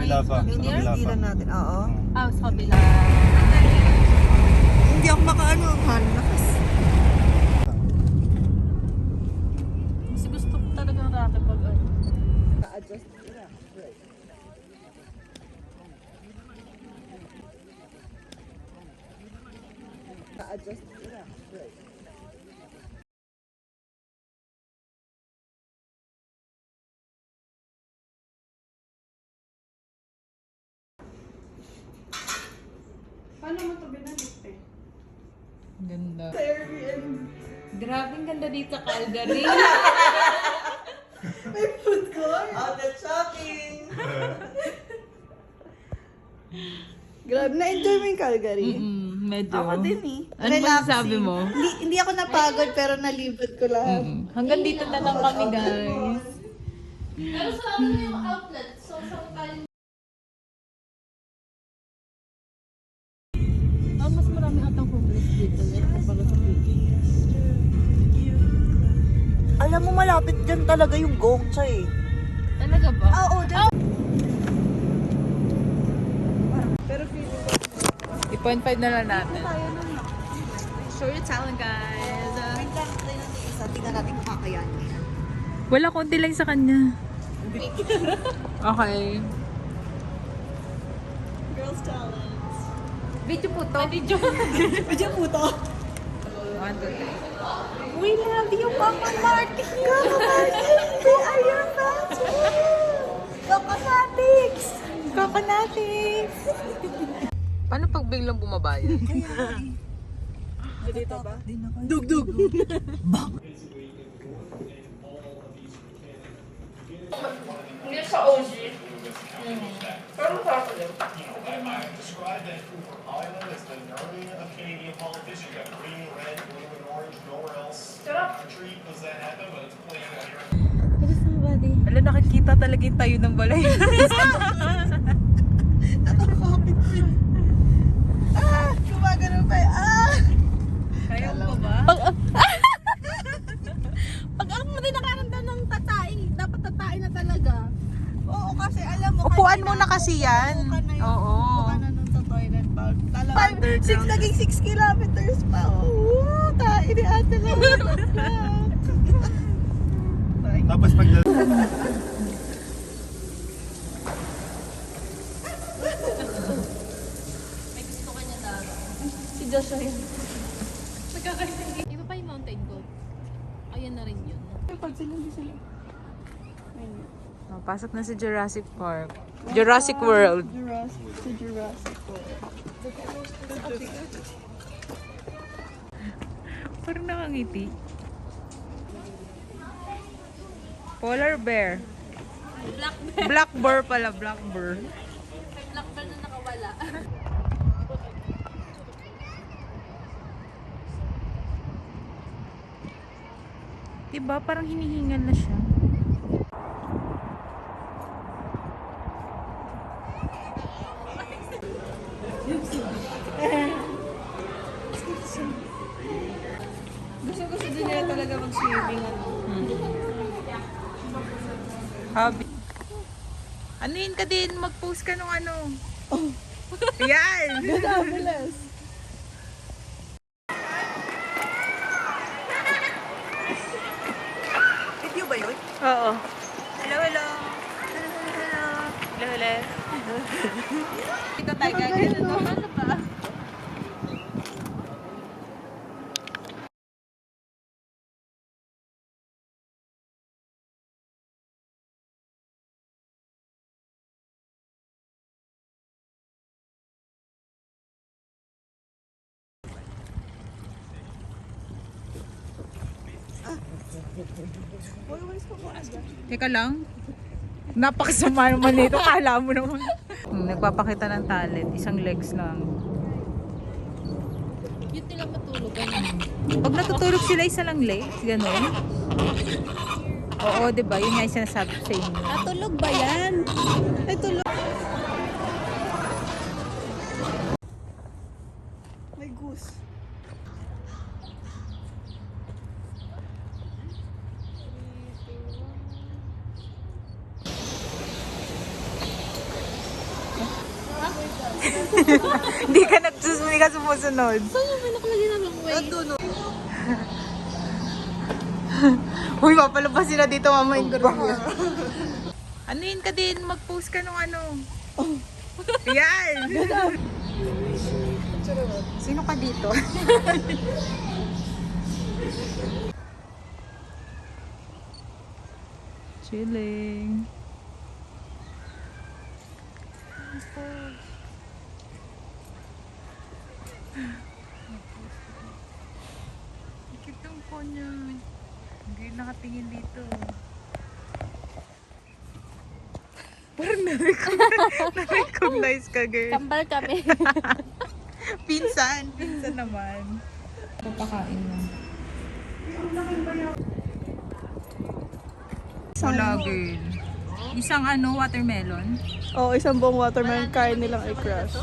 kabila pa. Kabila pa. natin, oo. Sa kabila. Hindi ako makaano, lakas. Kasi gusto ko talaga racket pag ano. Adjust. Adjust. Paano mo ito binalik eh? Ganda. Sa Airbnb. Grabe ang ganda dito sa Calgary. May food court. Outlet shopping! Grabe, na-enjoy mo yung Calgary? Medyo. Ako din eh. Ano masasabi mo? Hindi ako napagod pero nalibot ko lahat. Hanggang dito na lang kami, guys. Pero sa ano yung outlet? So, sometimes Mas marami atang homeless dito. Kapag sa Pilipinas. Alam mo, malapit dyan talaga yung Gongcha eh. Talaga ba? Oo, dyan. Pero feeling ko, I-point 5 na lang natin. Show your talent, guys. Wait lang, tayo ng isa. Tingnan natin kung kakayanin. Wala, konti lang sa kanya. Okay. girls talents. Video po to. Video. Video po to. 1, 2, 3. We love you, Papa Marty. Papa Marty, we are your fans. Coconatics. Coconatics. Paano pag biglang bumaba yan? Dito ba? Dugdug! hindi sa OG. Pero sa ako din. Described Vancouver Island as the nerdy of Canadian politicians. Got green, red, blue, and orange. Nowhere else in the country does that happen, but it's playing out here. Alam, nakikita talaga yung tayo ng balay. Nakakapit ko yun. Gumagano pa eh. Kaya mo ba? Pag ako mo din nakaranda ng tatay, dapat tatay na talaga. Oo, kasi alam mo. Upuan kanina, muna kasi yan. upo ka na yung- Oo. upo ka na nun sa toilet bag. Naging 6 kilometers pa. Oo, tayo ni ate lang. Tapos pag May gusto ka niya daro. Si Joshua yun. Iba pa yung mountain goat. Ayan na rin yun. Pag sila, hindi sila. Oh, pasok na sa Jurassic Park. Jurassic World. Jurassic World. Parang nakangiti. Polar bear. Black bear. Black bear pala, black bear. May black bear na nakawala. Diba? Parang hinihingal na siya. Gusto din nila talaga mag-swimming. Hobby. Ano yun ka din? Mag-post ka nung ano. Yan! Bilas. Video ba yun? Oo. Hello, hello! Hello, hello, hello! Hello, hello. Dito tayo gagawin. Ano ba? Teka lang. Napakasama naman nito. Kala mo naman. Nagpapakita ng talent. Isang legs lang. Yun nila matulog. Pag natutulog sila, isa lang legs. Ganon. Oo, diba? Yun nga yung sinasabi ko sa inyo. Natulog ba yan? Ay, tulog. May goose. Hindi ka sumusunod. Saan yung pinakalagay namin way? Uy, papalabas sila dito mamaya yung group niya. Ano yun ka din? Mag-post ka nung ano. Yan! Sino ka dito? Chilling. Kitang ko niya. Hindi nakatingin dito. Parang na-recognize ka, girl. Kambal kami. Pinsan naman. Papakain mo. Wala, girl. Isang watermelon. Oo, isang buong watermelon kain nilang i-crush.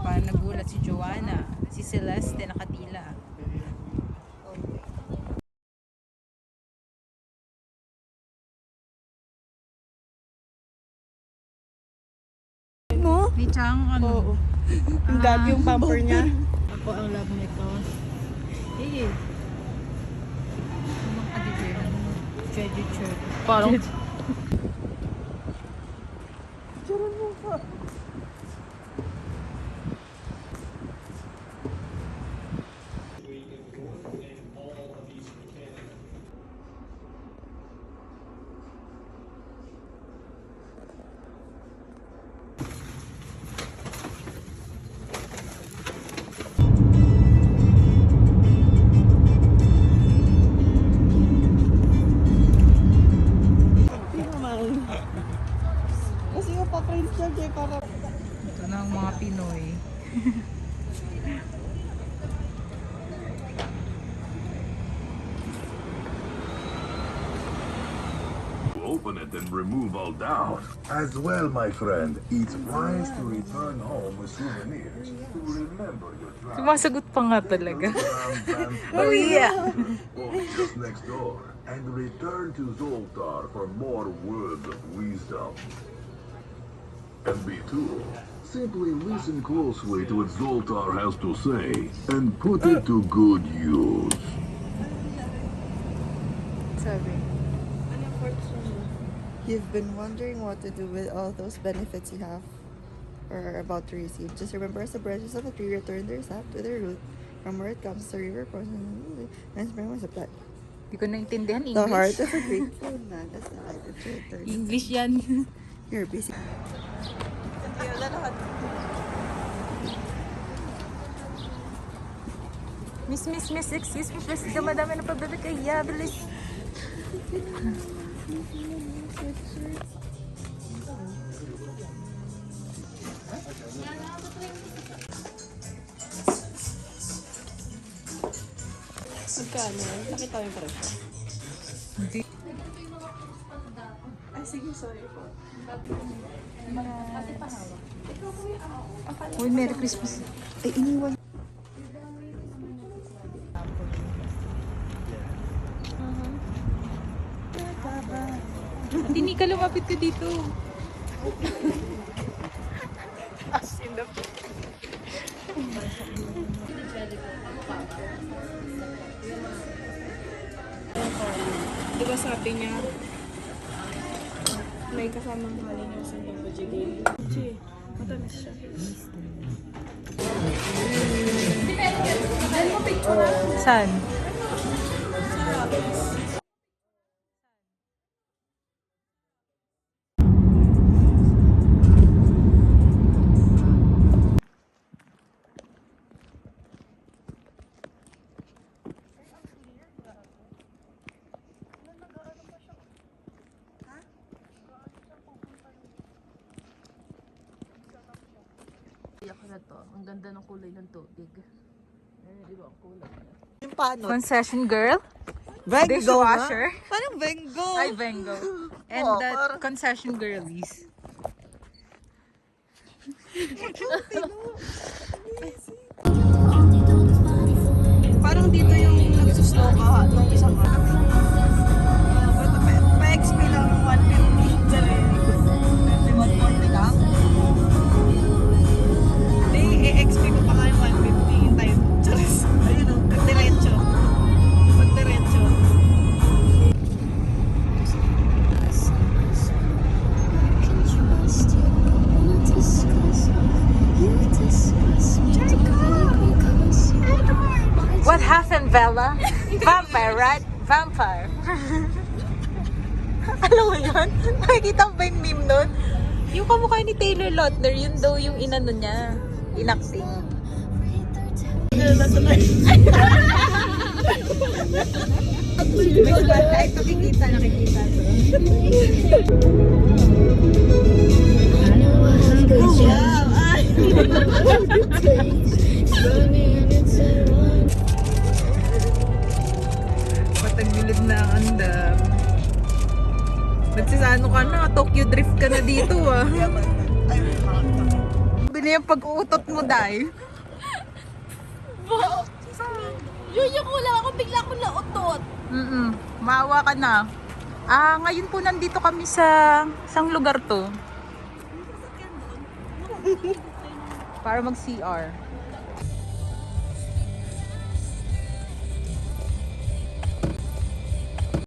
Pa, nagulat si Joanna. Si Celeste nakatila. No? Ni Chang, Oo. Ang dati yung pamper niya. Ako ang love nito. Eh. Anong kadidir? Jeju. Parang Hindi naman. Kasi yung pa-friends niya, Jay, para... ito na ang mga Pinoy. Open it and remove all doubt. As well, my friend, it's wise to return home with souvenirs to remember your travel. Sumasagot pa nga talaga. Oh, yeah. Or just next door and return to Zoltar for more words of wisdom. And B2, simply listen closely to what Zoltar has to say and put it to good use. Sabi. You've been wondering what to do with all those benefits you have or are about to receive. Just remember, as the branches of a tree return their sap to their root, from where it comes, the river pours and spring was applied. Hindi ko naintindihan English. The heart of a grateful man, that's the light that returns. English yan. You're busy. Miss, excuse me, please. Ikaw madami na pagbibig. Ay, yeah, bilis. Magkano? Nakita mo yung presyo? Hindi. Ay, sige, sorry po. Uy, Merry Christmas. Ay, iniwan. Hindi ka lumapit ka dito. Di ba sabi niya, may kasamang halin yung sa mga bajigay. Che, matamis siya. Saan? Ako na to. Ang ganda ng kulay ng tubig. Ibang kulay. Yung paano? Concession girl? Vengo, Dishwasher? Parang Vengo. Ay, Vengo. And Oo, that parang- concession girlies. Parang dito yung nagsusunod. slow ka nung isang araw. Pa-XP lang 150. Sorry. 140 lang? Hindi, i-XP ko pa nga yung 150 yung time. Charis. Ayun o, pag-diretso. Pag-diretso. What happened, Bella? Vampire, right? Vampire. Alam mo yun? Nakikita mo ba yung meme nun? Yung kamukha ni Taylor Lautner, yun daw yung inano niya. Inacting. Kahit nakikita. Patagilid na ang andam. Nagsisano ka na, Tokyo Drift ka na dito ah. Bili yung pag-uutot mo, Day. Yun ko lang ako, bigla akong nautot. Maawa ka na. Ngayon po nandito kami sa isang lugar to. Para mag-CR.